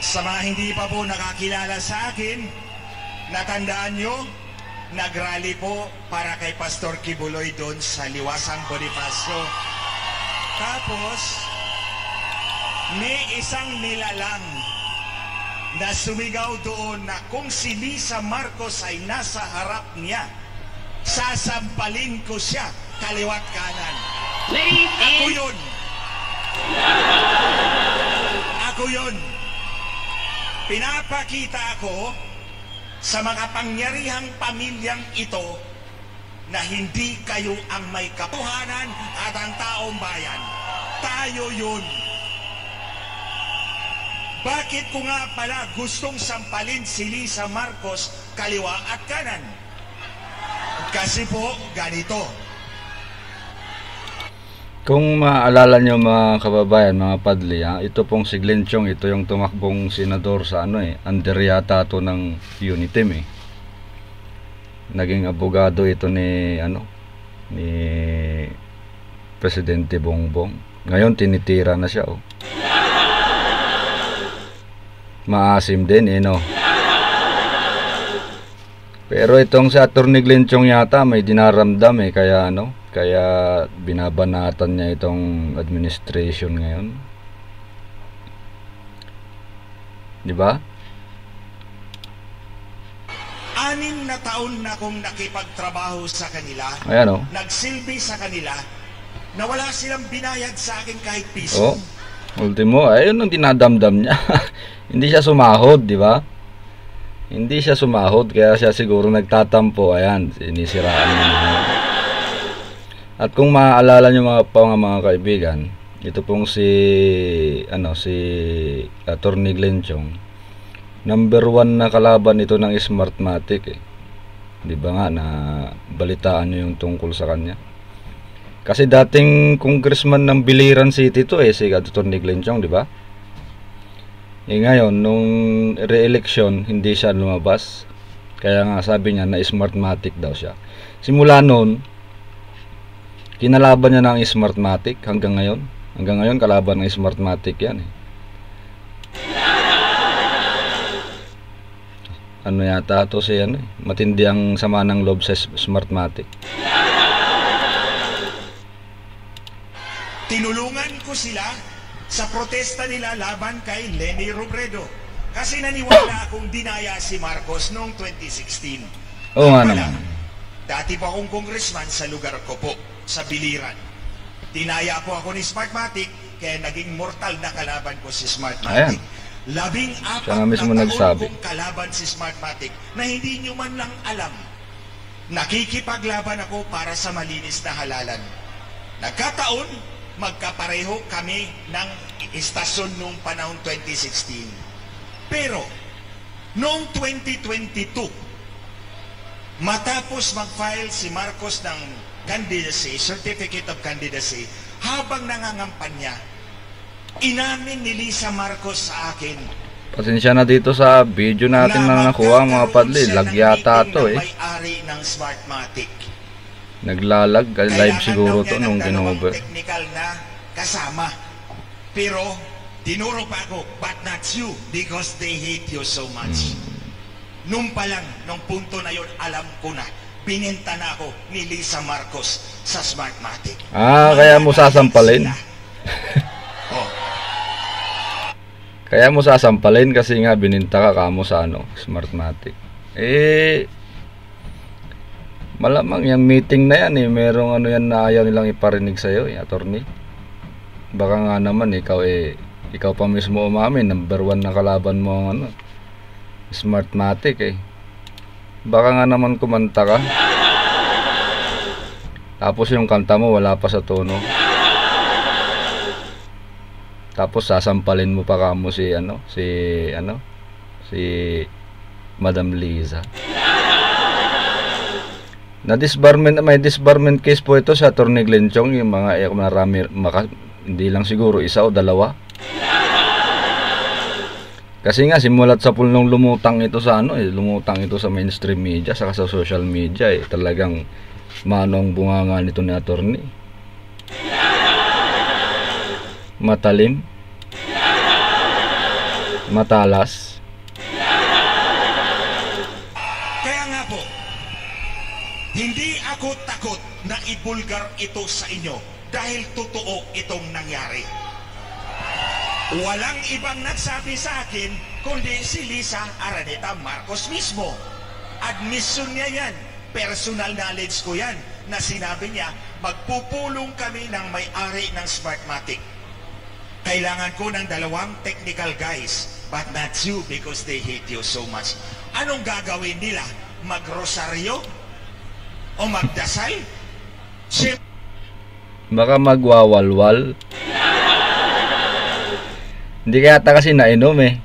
Sa mga hindi pa po nakakilala sa akin, natandaan nyo, nagrally po para kay Pastor Kibuloy doon sa Liwasang Bonifacio. Tapos, may isang nilalang na sumigaw doon na kung si Lisa Marcos ay nasa harap niya, sasampalin ko siya kaliwat kanan. Ako yun. Ako yun. Pinapakita ako sa mga pangyarihang pamilyang ito na hindi kayo ang may katuhanan at ang taong bayan. Tayo yun. Bakit ko nga pala gustong sampalin si Lisa Marcos kaliwa at kanan? Kasi po, ganito. Kung maalala nyo mga kababayan, mga padli, ito pong si Glenn Chong, ito yung tumakbong senador sa under yata to ng Unitim Naging abogado ito ni ni Presidente Bongbong. Ngayon tinitira na siya Maasim din no. Pero itong si Attorney Glenn Chong yata may dinaramdam kaya kaya binabanatan niya itong administration ngayon. 'Di ba? 6 na taon na akong nakipagtrabaho sa kanila. Ayan Nagsilbi sa kanila na wala silang binayad sa akin kahit piso. Ultimo, ayun ang dinadamdam niya. Hindi siya sumahod, 'di ba? Hindi siya sumahod kaya siya siguro nagtatampo. Ayan, sinisiraan niya. At kung maaalala niyo mga kaibigan, ito pong si Attorney Glenn Chong, number 1 na kalaban ito ng Smartmatic 'Di ba nga na balitaan niyo yung tungkol sa kanya? Kasi dating congressman ng Biliran City to si Attorney Glenn Chong, 'di ba? Ngayon nung re-election hindi siya lumabas. Kaya nga sabi niya na Smartmatic daw siya. Simula noon kinalaban niya ng Smartmatic hanggang ngayon. Hanggang ngayon kalaban ng Smartmatic yan Ano yata to si matindi ang sama ng loob sa Smartmatic. Tinulungan ko sila sa protesta nila laban kay Leni Robredo. Kasi naniwala akong dinaya si Marcos noong 2016. Oo nga naman. Dati pa akong congressman sa lugar ko po, sa Biliran. Dinaya po ako ni Smartmatic, kaya naging mortal na kalaban ko si Smartmatic. 14 na taon kong kalaban si Smartmatic na hindi nyo man lang alam. Nakikipaglaban ako para sa malinis na halalan. Nagkataon, magkapareho kami ng istasyon noong panahon 2016. Pero, noong 2022, matapos mag-file si Marcos ng candidacy, certificate of candidacy, habang nangangampanya, inamin ni Lisa Marcos sa akin. Pasensya na dito sa video natin na nakuha mga padli. Lagyata to may-ari ng Smartmatic. Naglalag, live siguro to nung kinover. Technical na kasama. Pero, dinuro pa ako, but not you, because they hate you so much. Nung pa lang, nung punto na yun, alam ko na, binenta na ako ni Lisa Marcos sa Smartmatic. Kaya mo sasampalin? Kaya mo sasampalin kasi nga bininta ka kamo sa Smartmatic. Malamang yung meeting na yan merong yan na ayaw nilang iparinig sa'yo attorney. Baka nga naman ikaw pa mismo umamin, number 1 na kalaban mo ang Smartmatic Baka nga naman kumanta ka. Tapos yung kanta mo wala pa sa tono. Tapos sasampalin mo pa kamo si Madam Liza. May disbarment case po ito sa Attorney Glenn Chong, yung mga marami, hindi lang siguro isa o dalawa. Kasi nga simulat sa pulong lumutang ito sa lumutang ito sa mainstream media saka sa social media talagang manong bunganga nito ni attorney. Matalim. Matalas. Kaya nga po, hindi ako takot na ibulgar ito sa inyo dahil totoo itong nangyari. Walang ibang nagsabi sa akin kundi si Lisa Araneta Marcos mismo. Admission niya yan. Personal knowledge ko yan na sinabi niya, magpupulong kami ng may-ari ng Smartmatic. Kailangan ko ng 2 technical guys, but not you because they hate you so much. Anong gagawin nila? Magrosaryo? O magdasal? Baka magwawalwal. Hindi kaya ata kasi nainom eh.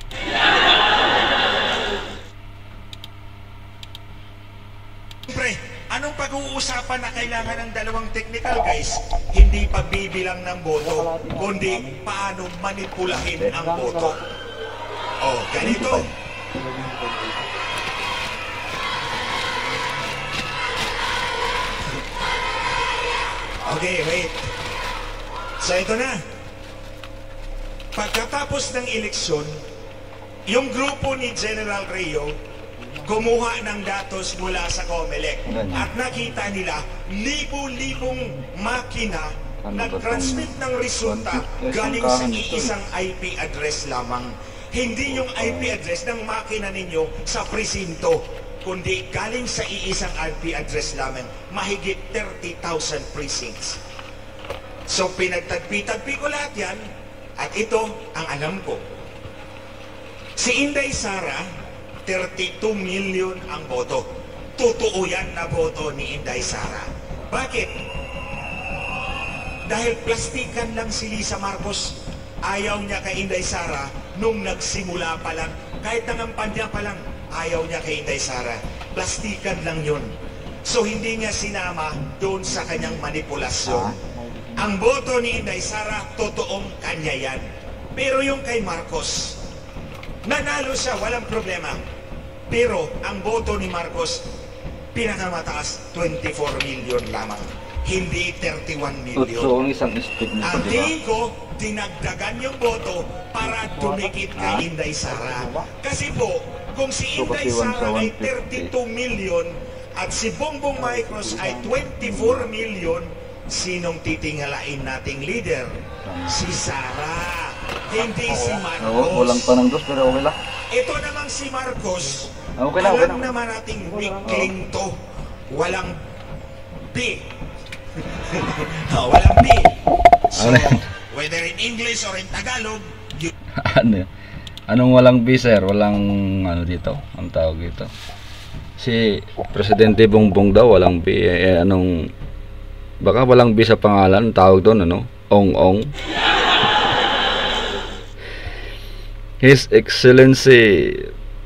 Siyempre, anong pag-uusapan na kailangan ng 2 technical guys? Hindi pagbibilang ng boto, kundi paano manipulahin ang boto. Oh, ganito. Okay, wait. So ito na. Pagkatapos ng eleksyon, yung grupo ni General Rio kumuha ng datos mula sa COMELEC at nakita nila libo-libong makina nag-transmit ng resulta galing sa iisang IP address lamang. Hindi yung IP address ng makina ninyo sa presinto, kundi galing sa iisang IP address lamang. Mahigit 30,000 precincts. So pinagtagpi-tagpi ko lahat yan at ito ang alam ko. Si Inday Sara, 32 million ang boto. Totoo yan na boto ni Inday Sara. Bakit? Dahil plastikan lang si Lisa Marcos. Ayaw niya kay Inday Sara nung nagsimula pa lang. Kahit nangampanya pa lang, ayaw niya kay Inday Sara. Plastikan lang yun. So hindi niya sinama doon sa kanyang manipulasyon. Ang boto ni Inday Sara, totoong kanya yan. Pero yung kay Marcos, nanalo siya, walang problema. Pero ang boto ni Marcos, pinakamataas, 24 million lamang. Hindi 31 million. Ang isang stick nito, Ang diba? tingin ko, dinagdagan yung boto para dumikit kay Inday Sara. Kasi po, kung si Inday Sara ay 32 million at si Bongbong Marcos ay 24 million, sinong titingalain nating leader? Si Sara, hindi si Marcos. Walang pa ng dos, pero okay lang. Ito namang si Marcos, Okay lang. alam naman nating weakling to. Walang B. Walang B. So, Ano yan? whether in English or in Tagalog, Ano? Anong walang B, sir? Walang ano dito? Ang tawag dito. Si Presidente Bongbong daw walang B. Anong baka walang B sa pangalan, ang tawag doon ano? Ong-ong. His Excellency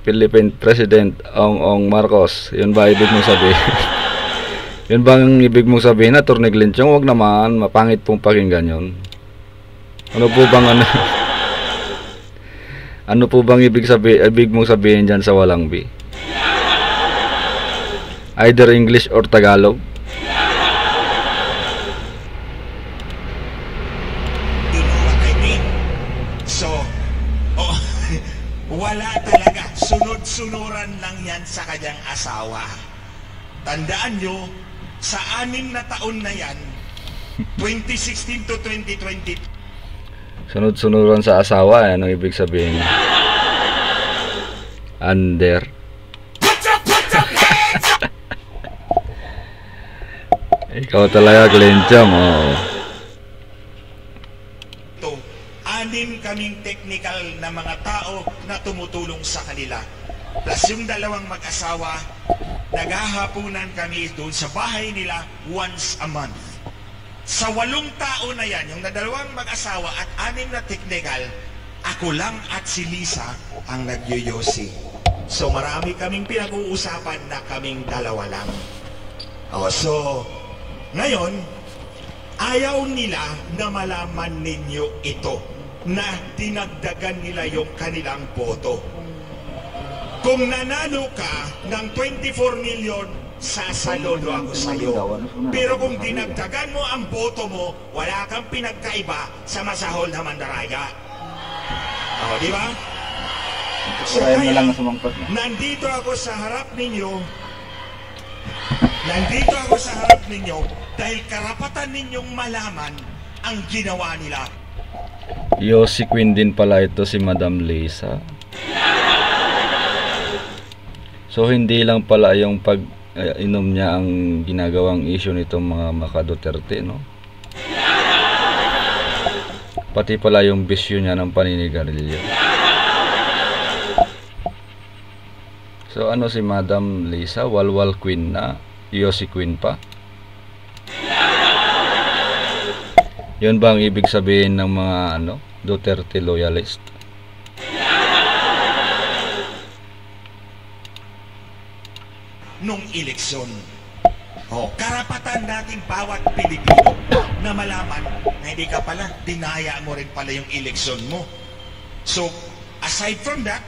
Philippine President Ong-ong Marcos. Yun ba ibig mong sabihin? Yun bang ibig mong sabihin na Atty. Glenchong? Huwag naman, mapangit pong pakinggan yun. Ano po bang ano? Ano po bang ibig mong sabihin dyan sa walang B? Either English or Tagalog? you know what I mean? So, wala talaga. Sunod-sunuran lang yan sa kanyang asawa. Tandaan nyo, sa 6 na taon na yan, 2016 to 2020, Sunod-sunuran sa asawa, anong ibig sabihin? Under. Ikaw talaga, Glenchong. Oh. ito, 6 kaming technical na mga tao na tumutulong sa kanila. Plus yung 2 mag-asawa, naghahapunan kami doon sa bahay nila once a month. Sa 8 tao na yan, yung 2 mag-asawa at 6 na technical, ako lang at si Lisa ang nagyoyosi. So marami kaming pinag-uusapan na kaming 2 lang. So, ngayon, ayaw nila na malaman ninyo ito, na dinagdagan nila yung kanilang boto. Kung nanalo ka ng 24 million, sasaludo ako sa iyo. Pero kung dinagdagan mo ang boto mo, wala kang pinagkaiba sa masahol na mandaraya. Di ba? So Ayaw na lang kaya, sumangkot na. nandito ako sa harap ninyo, dahil karapatan ninyong malaman ang ginawa nila. Yossi Queen din pala ito si Madam Lisa. So hindi lang pala yung pag-inom niya ang ginagawang issue nitong mga Maka Duterte, no? Pati pala yung bisyo niya ng paninigarilyo. So ano si Madam Lisa? Walwal Queen na? Yossi Queen pa? Yun ba ang ibig sabihin ng mga Duterte loyalist? Nung eleksyon. Karapatan nating bawat Pilipino na malaman na hindi ka pala, dinaya mo rin pala yung eleksyon mo. So, aside from that,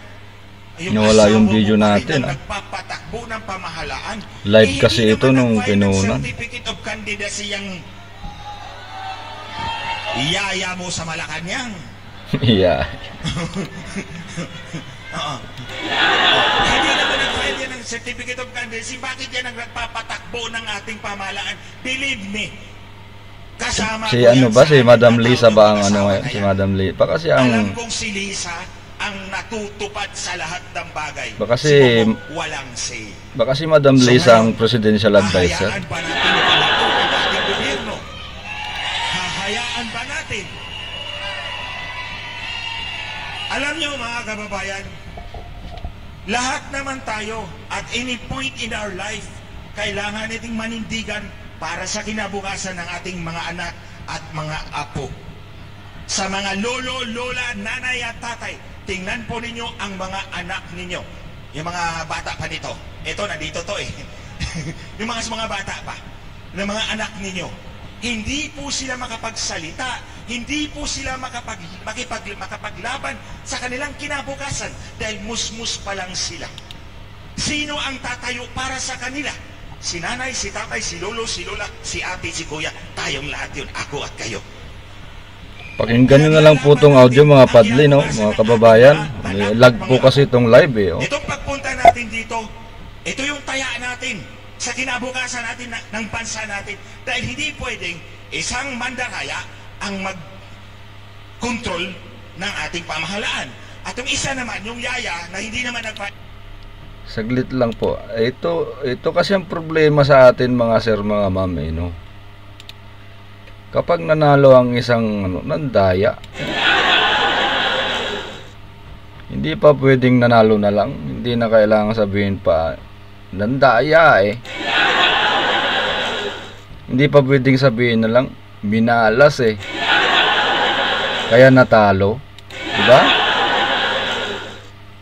Nawala yung video natin, nagpapatakbo ng pamahalaan. Live kasi ito nung pinunan. Certificate of candidacy yung iyaya mo sa Malacanang. Yeah. Hindi naman nag-file yan ng certificate of candidacy. Bakit yan ang nagpapatakbo ng ating pamahalaan? Believe me, kasama Si ko ano yan ba? sa Si ating Madam Lisa ba ang asawa ngayon? na Si yan. Madam Lisa. Baka kasi Alam ang... kong si Lisa ang natutupad sa lahat ng bagay. Baka si si- Bongbong walang say. Baka si Madam So Lisa ang ngayon, presidential advisor. Hahayaan ba natin ipalago ang ating gobyerno? Hahayaan ba natin? Alam niyo mga kababayan, lahat naman tayo at any point in our life, kailangan nating manindigan para sa kinabukasan ng ating mga anak at mga apo. Sa mga lolo, lola, nanay at tatay, tingnan po ninyo ang mga anak ninyo. Yung mga bata pa nito. Ito, nandito to eh. Yung mga bata pa. Ng mga anak ninyo. Hindi po sila makapagsalita. Hindi po sila makapaglaban sa kanilang kinabukasan dahil musmus pa lang sila. Sino ang tatayo para sa kanila? Si nanay, si tatay, si lolo, si lola, si ate, si kuya. Tayong lahat yun, ako at kayo. Pakinggan nyo na lang po itong audio mga padli, no? Mga kababayan. May lag po kasi itong live eh. Oh. Itong pagpunta natin dito, ito yung taya natin sa kinabukasan natin ng bansa natin. Dahil hindi pwedeng isang mandaraya ang mag-control ng ating pamahalaan. At yung isa naman, yung yaya na hindi naman Saglit lang po. Ito kasi ang problema sa atin mga sir, mga ma'am, eh, no? Kapag nanalo ang isang nandaya, hindi pa pwedeng nanalo na lang. Hindi na kailangan sabihin pa nandaya eh. Hindi pa pwedeng sabihin na lang minalas eh. Kaya natalo, di ba?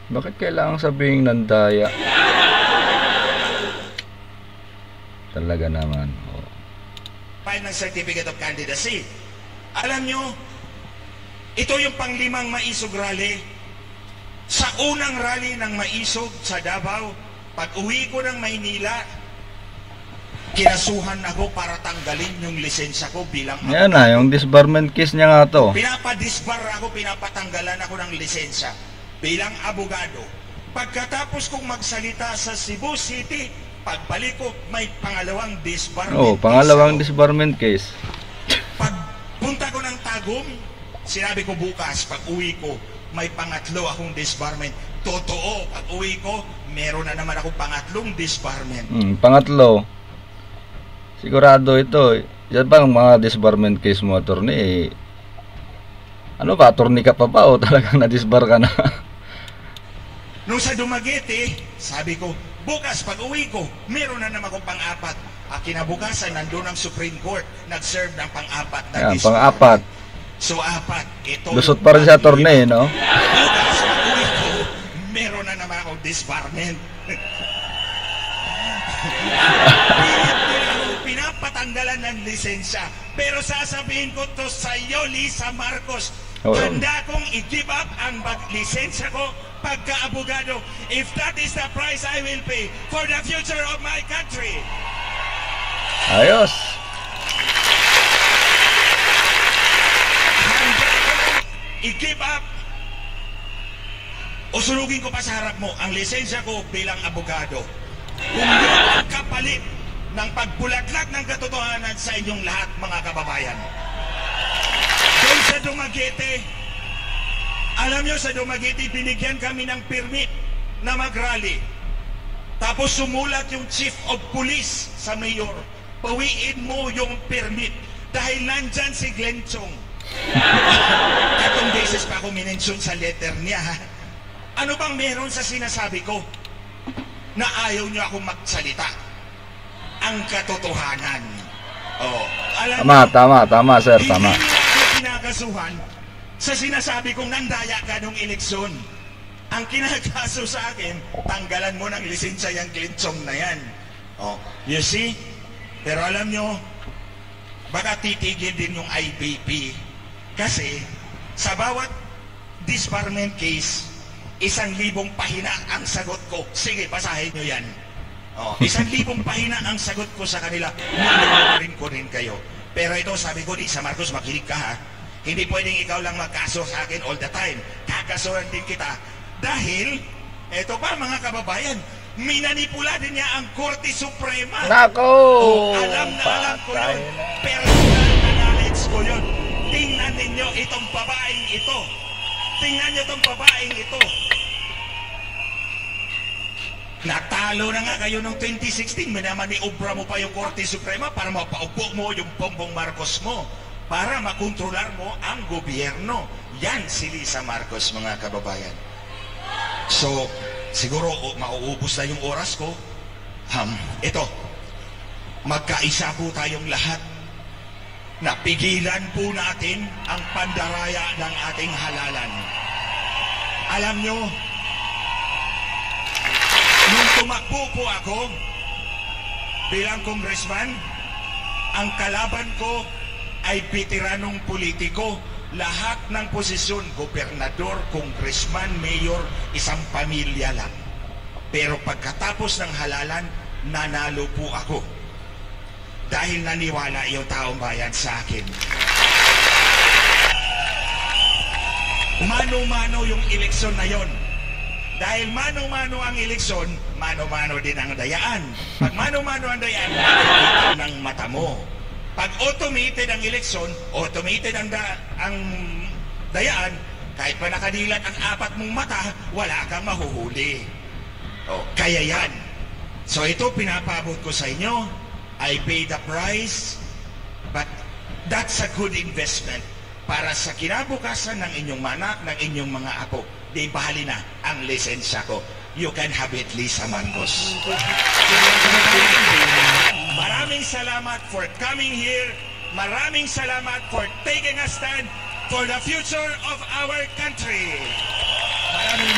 Bakit kailangan sabihin nandaya? Talaga naman. file ng Certificate of Candidacy. Alam nyo, ito yung panglimang maisog rally. Sa unang rally ng maisog sa Davao, pag uwi ko ng Maynila, kinasuhan ako para tanggalin yung lisensya ko bilang Yan na, yung disbarment case niya nga to. Pinapadisbar ako, pinapatanggalan ako ng lisensya bilang abogado. Pagkatapos kong magsalita sa Cebu City, pagbalik ko, may pangalawang disbarment Oh, pangalawang disbarment case. Pagpunta ko ng Tagum, sinabi ko bukas, pag uwi ko, may pangatlo akong disbarment. Totoo, pag uwi ko, meron na naman akong pangatlong disbarment. Pangatlo, sigurado ito. Yan ba ang mga disbarment case mo, attorney? Ano ba, attorney ka pa ba o talagang na-disbar ka na? Nung sa Dumaguete, sabi ko, bukas pag uwi ko, meron na naman akong pang-apat. Kinabukasan, nandun ang Supreme Court, nag-serve ng pang-apat na Yan, disbarment. pang-apat. So, apat. Ito Lusot pa rin si attorney, no? Bukas pag uwi ko, meron na naman akong disbarment. Pinapatanggalan ng lisensya. Pero sasabihin ko to sa iyo, Lisa Marcos, handa kong i-give up ang lisensya ko pagka-abogado if that is the price I will pay for the future of my country. Ayos. Handa kong i-give up O sunugin ko pa sa harap mo ang lisensya ko bilang abogado. Kung yun ang kapalit ng pagbulatlag ng katotohanan sa inyong lahat, mga kababayan. Doon sa Dumaguete, alam nyo sa Dumaguete, binigyan kami ng permit na mag-rally. Tapos sumulat yung chief of police sa mayor, pawiin mo yung permit dahil nandyan si Glenn Chong. Katong beses pa ako minensyon sa letter niya. Ano bang meron sa sinasabi ko na ayaw niyo akong magsalita? Ang katotohanan. Oh, Tama, sir, tama. Hindi ako kinakasuhan sa sinasabi kong nandaya ka nung eleksyon. Ang kinakaso sa akin, tanggalan mo ng lisensya yung Clinton na yan. Oh, you see? Pero alam nyo, baka titigil din yung IBP. Kasi, sa bawat disbarment case, 1,000 pahina ang sagot ko. Sige, basahin nyo yan. Oh, 1,000 pahina ang sagot ko sa kanila. Rin ko rin kayo. Pero ito, sabi ko, di sa Marcos, makinig ka ha. Hindi pwedeng ikaw lang magkaso sa akin all the time. Kakasuhan din kita. Dahil, eto pa mga kababayan, minanipula din niya ang Korte Suprema. Nako! Alam na alam ko yun. Personal na knowledge ko yun. Tingnan ninyo itong babaeng ito. Tingnan niyo itong babaeng ito. Natalo na nga kayo noong 2016. Minamaniobra mo pa yung Korte Suprema para mapaupo mo yung Bongbong Marcos mo. Para makontrolar mo ang gobyerno. Yan si Lisa Marcos, mga kababayan. So, siguro mauubos na yung oras ko. Ito, magkaisa po tayong lahat na pigilan po natin ang pandaraya ng ating halalan. Alam nyo, nung tumakbo po ako bilang congressman, ang kalaban ko ay veteranong politiko. Lahat ng posisyon, gobernador, congressman, mayor, isang pamilya lang. Pero pagkatapos ng halalan, nanalo po ako. Dahil naniwala yung taong bayan sa akin. Mano-mano yung eleksyon na yon. Dahil mano-mano ang eleksyon, mano-mano din ang dayaan. Pag mano-mano ang dayaan, makikita ng mata mo. Pag automated ang eleksyon, automated ang dayaan, kahit pa nakadilat ang 4 mong mata, wala kang mahuhuli. Oh, kaya yan. So ito pinapabot ko sa inyo. I pay the price, but that's a good investment para sa kinabukasan ng inyong anak, ng inyong mga apo. Di bahali na ang lisensya ko. You can have it, Lisa Marcos. Maraming salamat for coming here. Maraming salamat for taking a stand for the future of our country. Maraming